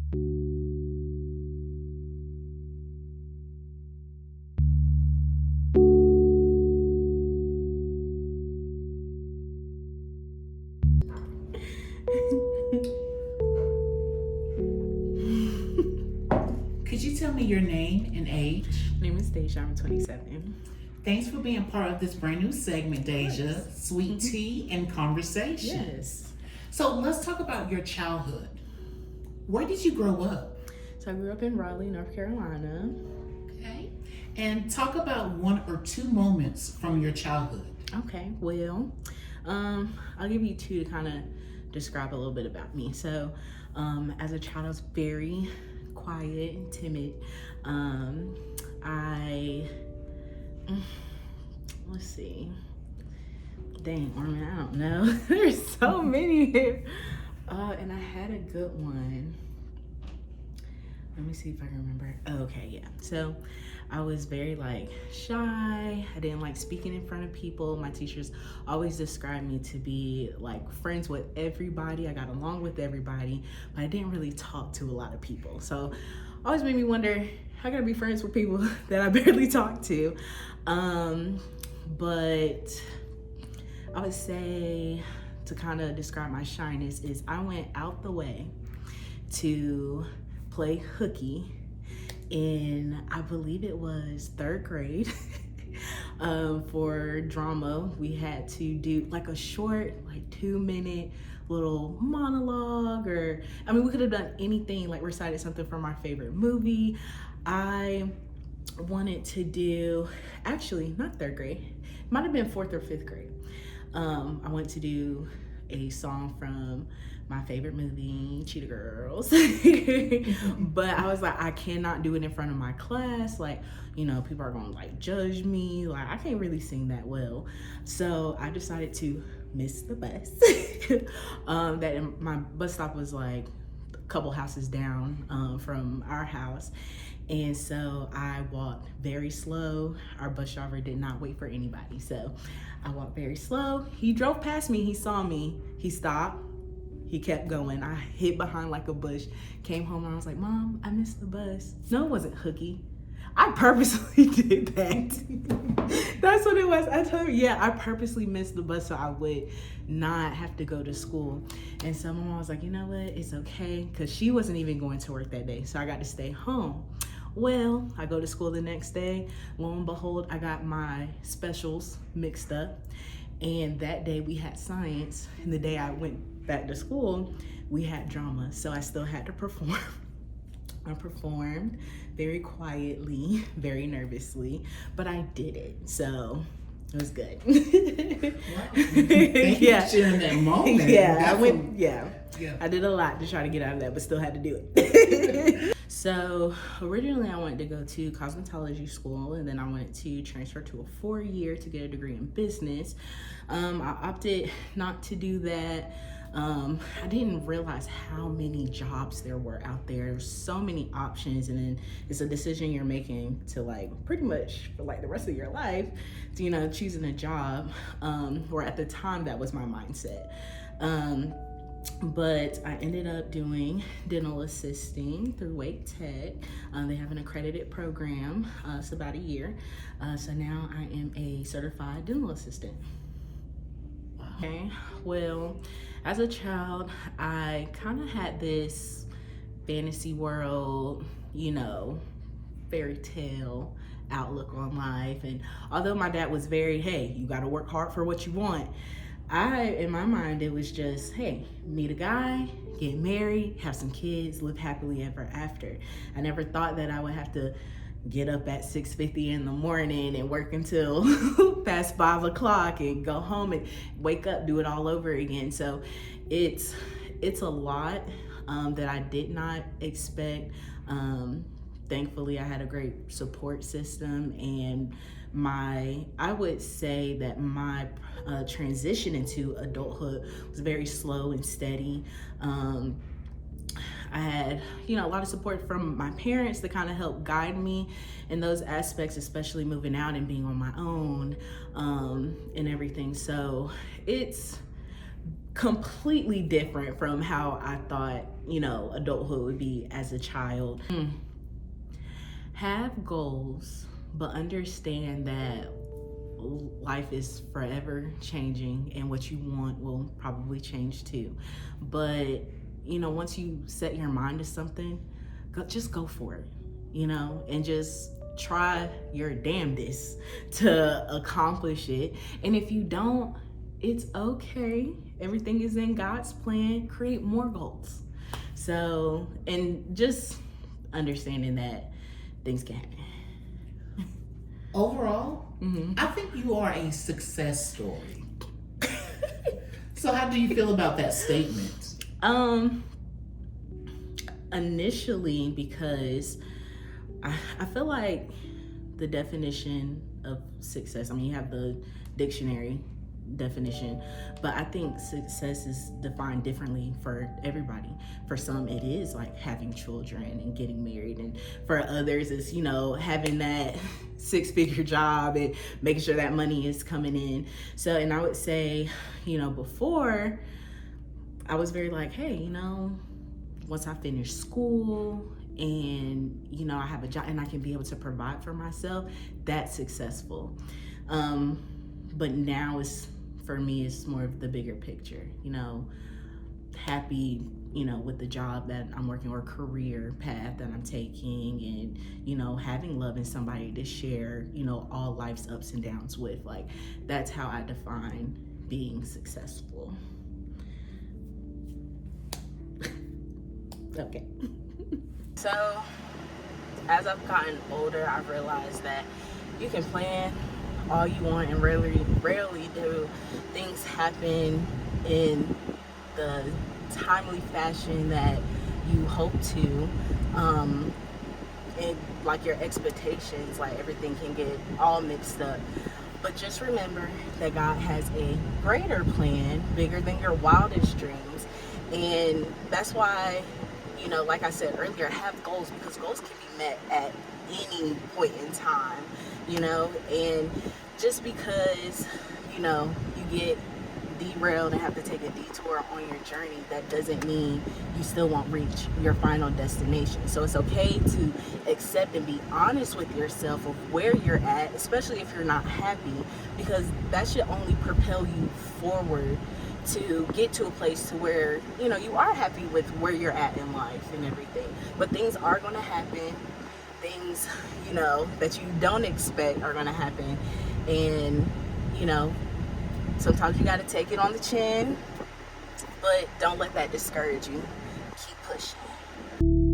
Could you tell me your name and age? My name is Deja. I'm 27. Thanks for being part of this brand new segment, Deja. Sweet tea and conversation. Yes. So let's talk about your childhood. Where did you grow up? So I grew up in Raleigh, North Carolina. Okay. And talk about one or two moments from your childhood. Okay, well, I'll give you two to kind of describe a little bit about me. So, as a child, I was very quiet and timid. Let's see. Dang, Ormond, I don't know. There's so many here. And I had a good one. Let me see if I can remember. Okay, yeah. So I was very shy. I didn't like speaking in front of people. My teachers always described me to be friends with everybody. I got along with everybody, but I didn't really talk to a lot of people. So always made me wonder, how can I be friends with people that I barely talk to? But I would say, to kind of describe my shyness, is I went out the way to play hooky in, I believe it was 3rd grade. For drama, we had to do a short 2-minute little monologue, or we could have done anything, recited something from our favorite movie. I wanted to do, actually not 3rd grade, it might have been 4th or 5th grade. I wanted to do a song from my favorite movie, Cheetah Girls. But I was like, I cannot do it in front of my class. People are gonna judge me. I can't really sing that well. So I decided to miss the bus. My bus stop was a couple houses down from our house. And so I walked very slow. Our bus driver did not wait for anybody. So I walked very slow. He drove past me. He saw me. He stopped. He kept going. I hid behind a bush, came home, and I was like, Mom, I missed the bus. No, it wasn't hooky. I purposely did that. That's what it was. I told her, yeah, I purposely missed the bus so I would not have to go to school. And so my mom was like, you know what, it's okay, because she wasn't even going to work that day. So I got to stay home. Well, I go to school the next day. Lo and behold, I got my specials mixed up. And that day we had science. And the day I went back to school, we had drama. So I still had to perform. I performed very quietly, very nervously, but I did it. So it was good. Wow. Thank you for sharing that moment. Yeah, I did a lot to try to get out of that, but still had to do it. So originally I wanted to go to cosmetology school, and then I wanted to transfer to a 4-year to get a degree in business. I opted not to do that. I didn't realize how many jobs there were out there. There's so many options, and then it's a decision you're making to pretty much for the rest of your life to, choosing a job, or at the time that was my mindset. But I ended up doing dental assisting through Wake Tech. They have an accredited program. It's about a year. So now I am a certified dental assistant. Wow. Okay, well, as a child, I kind of had this fantasy world, fairy tale outlook on life. And although my dad was very, hey, you got to work hard for what you want, in my mind, it was just, hey, meet a guy, get married, have some kids, live happily ever after. I never thought that I would have to get up at 6:50 in the morning and work until past 5 o'clock and go home and wake up, do it all over again. So it's a lot that I did not expect. Thankfully, I had a great support system, and I would say that my transition into adulthood was very slow and steady. I had, a lot of support from my parents to kind of help guide me in those aspects, especially moving out and being on my own, and everything. So it's completely different from how I thought, adulthood would be as a child. Have goals, but understand that life is forever changing and what you want will probably change too. But, once you set your mind to something, just go for it, and just try your damnedest to accomplish it. And if you don't, it's okay. Everything is in God's plan. Create more goals. So, and just understanding that things can happen. Overall, I think you are a success story. So how do you feel about that statement? Initially, because I feel like the definition of success, you have the dictionary definition, but I think success is defined differently for everybody. For some, it is like having children and getting married, and for others, it's having that 6-figure job and making sure that money is coming in. So, and I would say, before I was very like, hey, once I finish school and I have a job and I can be able to provide for myself, that's successful. But now for me, it's more of the bigger picture, happy, with the job that I'm working or career path that I'm taking, and, having love and somebody to share, all life's ups and downs with. Like, that's how I define being successful. Okay. So, as I've gotten older, I've realized that you can plan all you want and rarely do things happen in the timely fashion that you hope to. And like your expectations, like everything can get all mixed up. But just remember that God has a greater plan, bigger than your wildest dreams. And that's why, like I said earlier, have goals, because goals can be met at any point in time, and just because, you get derailed and have to take a detour on your journey, that doesn't mean you still won't reach your final destination. So it's okay to accept and be honest with yourself of where you're at, especially if you're not happy, because that should only propel you forward to get to a place to where, you are happy with where you're at in life and everything. But things are going to happen. Things, that you don't expect are going to happen. And, sometimes you got to take it on the chin, but don't let that discourage you. Keep pushing.